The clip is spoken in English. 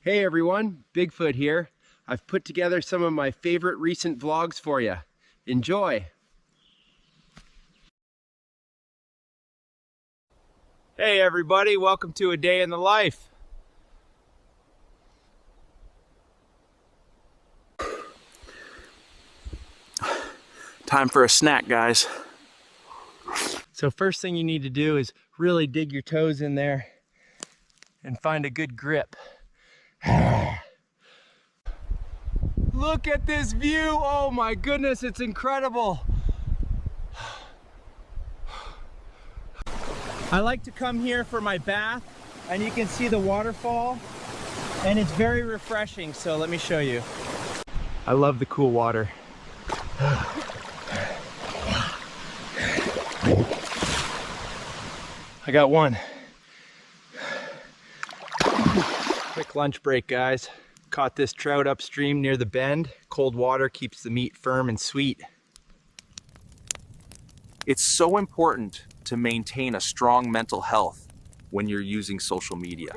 Hey everyone, Bigfoot here. I've put together some of my favorite recent vlogs for you. Enjoy! Hey everybody, welcome to a day in the life. Time for a snack, guys. So first thing you need to do is really dig your toes in there and find a good grip. Look at this view! Oh my goodness, it's incredible! I like to come here for my bath, and you can see the waterfall, and it's very refreshing, so let me show you. I love the cool water. I got one. Quick lunch break, guys. Caught this trout upstream near the bend. Cold water keeps the meat firm and sweet. It's so important to maintain a strong mental health when you're using social media.